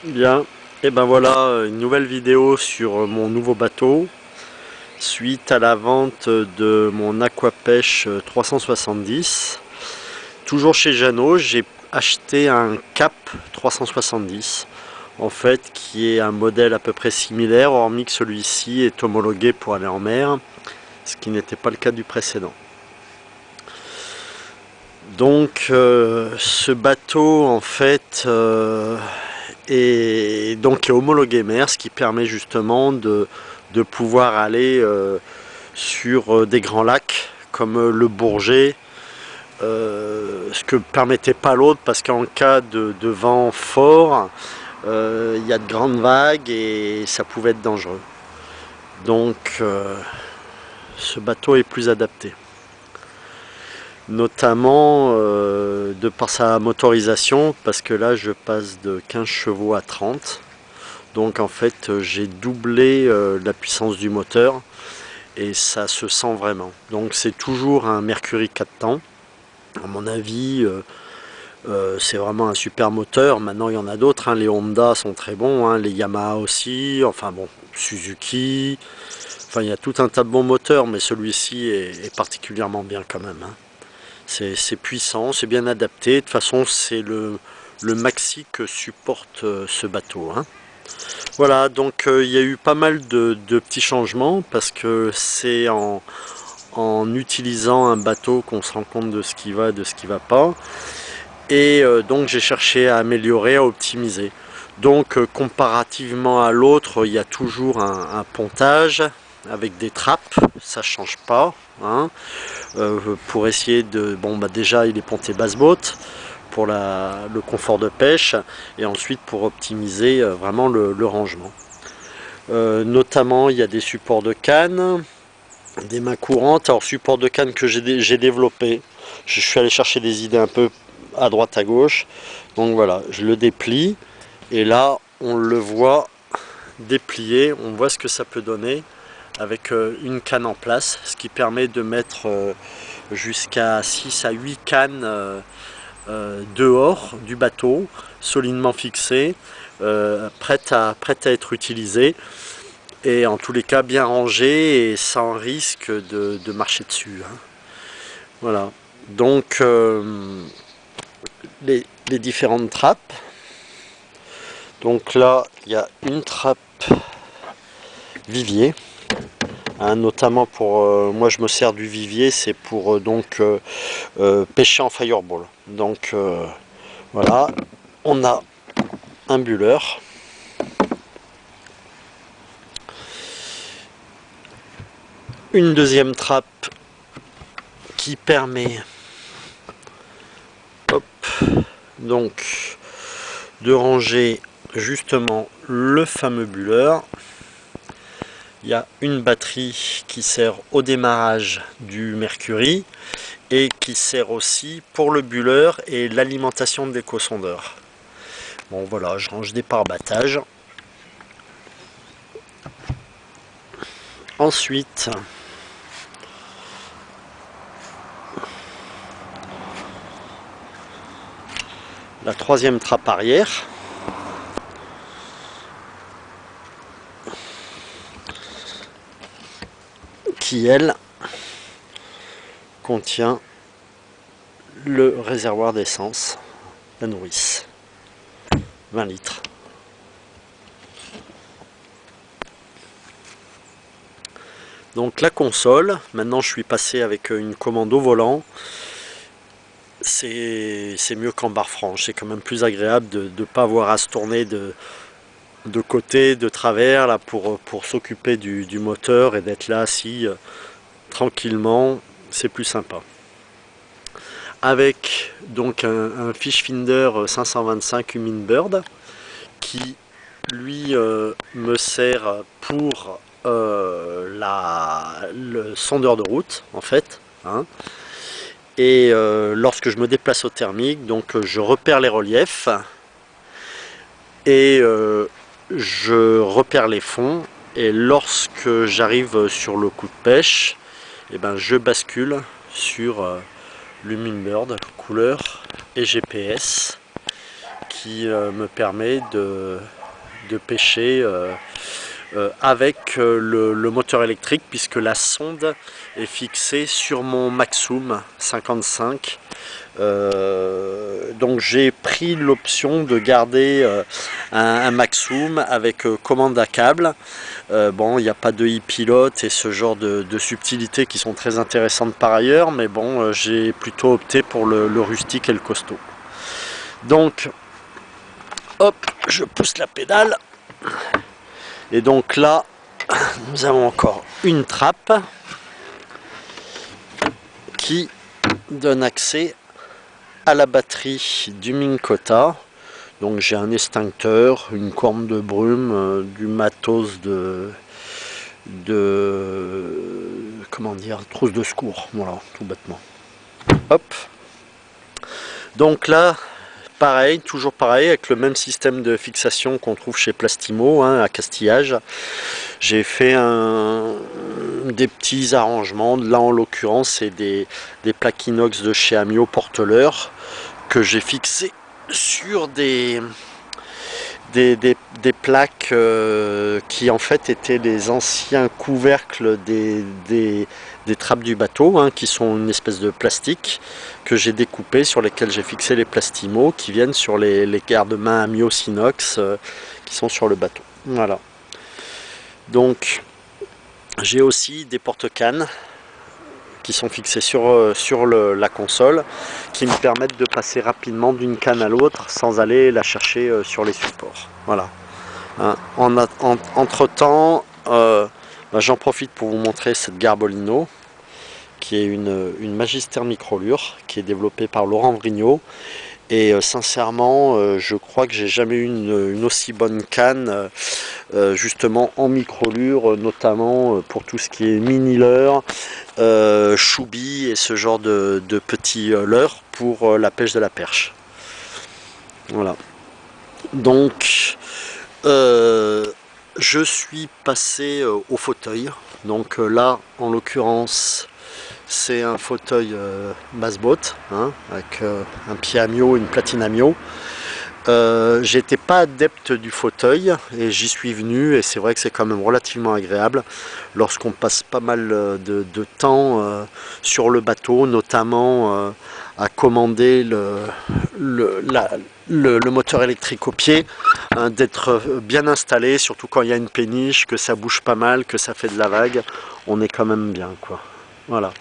Bien, et ben voilà une nouvelle vidéo sur mon nouveau bateau suite à la vente de mon Aquapêche 370. Toujours chez Jeannot, j'ai acheté un Cap 370 en fait, qui est un modèle à peu près similaire, hormis que celui-ci est homologué pour aller en mer, ce qui n'était pas le cas du précédent. Donc ce bateau en fait est homologué mer, ce qui permet justement de pouvoir aller sur des grands lacs comme le Bourget, ce que permettait pas l'autre parce qu'en cas de vent fort, il y a de grandes vagues et ça pouvait être dangereux. Donc ce bateau est plus adapté. Notamment de par sa motorisation, parce que là je passe de 15 chevaux à 30. Donc en fait j'ai doublé la puissance du moteur et ça se sent vraiment. Donc c'est toujours un Mercury 4 temps. À mon avis, c'est vraiment un super moteur. Maintenant il y en a d'autres, hein. Les Honda sont très bons, hein. Les Yamaha aussi, enfin bon, Suzuki. Enfin il y a tout un tas de bons moteurs, mais celui-ci est particulièrement bien quand même, hein. C'est puissant, c'est bien adapté. De toute façon, c'est le maxi que supporte ce bateau, hein. Voilà, donc il y a eu pas mal de petits changements parce que c'est en utilisant un bateau qu'on se rend compte de ce qui va et de ce qui ne va pas. Et donc j'ai cherché à améliorer, à optimiser. Donc comparativement à l'autre, il y a toujours un pontage avec des trappes, ça change pas, hein. Pour essayer de... Bon, bah déjà, il est ponté basse-botte pour le confort de pêche et ensuite pour optimiser vraiment le rangement. Notamment, il y a des supports de canne, des mains courantes. Alors, support de canne que j'ai développé. Je suis allé chercher des idées un peu à droite, à gauche. Donc voilà, je le déplie et là, on le voit déplier. On voit ce que ça peut donner avec une canne en place, ce qui permet de mettre jusqu'à 6 à 8 cannes dehors du bateau, solidement fixées, prêtes à être utilisées, et en tous les cas bien rangées et sans risque de marcher dessus, hein. Voilà, donc les différentes trappes. Donc là, il y a une trappe vivier, hein, notamment pour moi je me sers du vivier, c'est pour pêcher en fireball. Donc voilà, on a un bulleur, une deuxième trappe qui permet hop, donc de ranger justement le fameux bulleur. Il y a une batterie qui sert au démarrage du Mercury et qui sert aussi pour le bulleur et l'alimentation de l'éco-sondeur. Bon voilà, je range des pare-battages. Ensuite, la troisième trappe arrière. Qui, elle, contient le réservoir d'essence, la nourrice, 20 litres. Donc la console, maintenant je suis passé avec une commande au volant. C'est mieux qu'en barre franche, c'est quand même plus agréable de ne pas avoir à se tourner de côté, de travers, là, pour s'occuper du moteur et d'être là assis tranquillement, c'est plus sympa. Avec donc un Fish Finder 525 Humminbird qui lui me sert pour le sondeur de route en fait, hein. Et lorsque je me déplace au thermique, donc je repère les reliefs et je repère les fonds, et lorsque j'arrive sur le coup de pêche, et ben je bascule sur l'Humminbird couleur et GPS qui me permet de pêcher avec le moteur électrique, puisque la sonde est fixée sur mon Maxum 55. Donc j'ai pris l'option de garder un Maxum avec commande à câble. Bon, il n'y a pas de e-pilote et ce genre de subtilités qui sont très intéressantes par ailleurs, mais bon, j'ai plutôt opté pour le rustique et le costaud. Donc, hop, je pousse la pédale. Et donc là, nous avons encore une trappe qui donne accès à la batterie du Minn Kota. Donc j'ai un extincteur, une corne de brume, du matos comment dire, trousse de secours, voilà, tout bêtement. Hop. Donc là, pareil, toujours pareil, avec le même système de fixation qu'on trouve chez Plastimo, hein, à Castillage. J'ai fait des petits arrangements. Là, en l'occurrence, c'est des plaques inox de chez Amio Porteleur que j'ai fixées sur des plaques qui en fait étaient les anciens couvercles des trappes du bateau, hein, qui sont une espèce de plastique que j'ai découpé, sur lesquels j'ai fixé les Plastimo qui viennent sur les garde-mains Amio Inox qui sont sur le bateau. Voilà. Donc j'ai aussi des porte-cannes qui sont fixés sur la console, qui me permettent de passer rapidement d'une canne à l'autre sans aller la chercher sur les supports. Voilà. Hein, entre temps, j'en profite pour vous montrer cette Garbolino, qui est une Magister microlure, qui est développée par Laurent Vrignot. Et sincèrement, je crois que j'ai jamais eu une aussi bonne canne, justement en microlure, notamment pour tout ce qui est mini leurre, choubi et ce genre de petits leurres pour la pêche de la perche. Voilà. Donc, je suis passé au fauteuil. Donc là, en l'occurrence, c'est un fauteuil Bassboat, hein, avec un pied Amio et une platine Amio. J'étais pas adepte du fauteuil et j'y suis venu, et c'est vrai que c'est quand même relativement agréable lorsqu'on passe pas mal de temps sur le bateau, notamment à commander le moteur électrique au pied, hein, d'être bien installé, surtout quand il y a une péniche, que ça bouge pas mal, que ça fait de la vague, on est quand même bien, quoi. Voilà.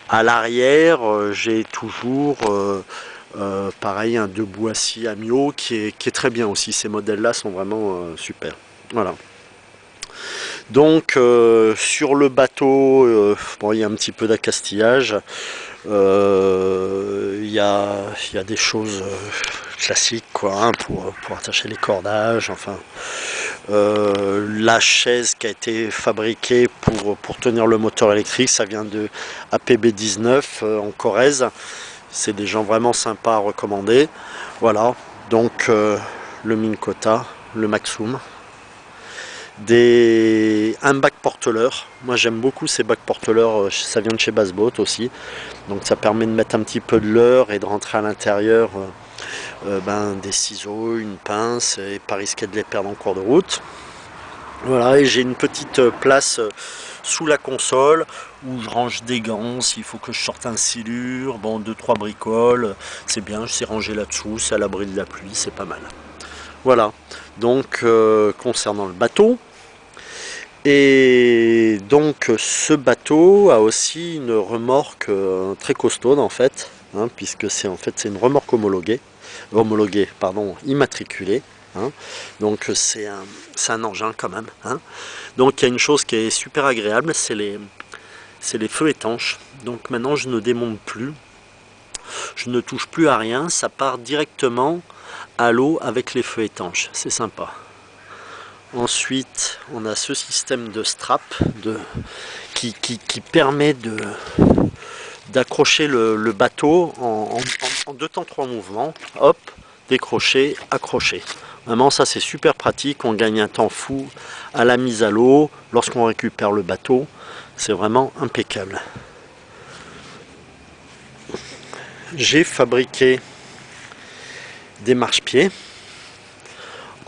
À l'arrière, j'ai toujours pareil un debout assis Amio qui est très bien aussi. Ces modèles-là sont vraiment super. Voilà. Donc sur le bateau, bon, il y a un petit peu d'accastillage. Il y a des choses classiques, quoi, hein, pour attacher les cordages, enfin. La chaise qui a été fabriquée pour tenir le moteur électrique, ça vient de APB19 en Corrèze. C'est des gens vraiment sympas à recommander. Voilà, donc le Minn Kota, le Maxum. Un bac porteleur. Moi j'aime beaucoup ces bacs porteleurs, ça vient de chez Bassboat aussi. Donc ça permet de mettre un petit peu de leurre et de rentrer à l'intérieur des ciseaux, une pince, et pas risquer de les perdre en cours de route. Voilà, et j'ai une petite place sous la console où je range des gants s'il faut que je sorte un silure, bon, 2-3 bricoles, c'est bien, je sais ranger là-dessous, c'est à l'abri de la pluie, c'est pas mal. Voilà, donc concernant le bateau, et donc ce bateau a aussi une remorque très costaude en fait, hein, puisque c'est une remorque immatriculée. Hein. Donc c'est un engin quand même. Hein. Donc il y a une chose qui est super agréable, c'est les feux étanches. Donc maintenant je ne démonte plus, je ne touche plus à rien, ça part directement à l'eau avec les feux étanches, c'est sympa. Ensuite on a ce système de strap qui permet d'accrocher le bateau en 2 temps 3 mouvements. Hop, décrocher, accrocher. Vraiment ça c'est super pratique, on gagne un temps fou à la mise à l'eau, lorsqu'on récupère le bateau, c'est vraiment impeccable. J'ai fabriqué des marchepieds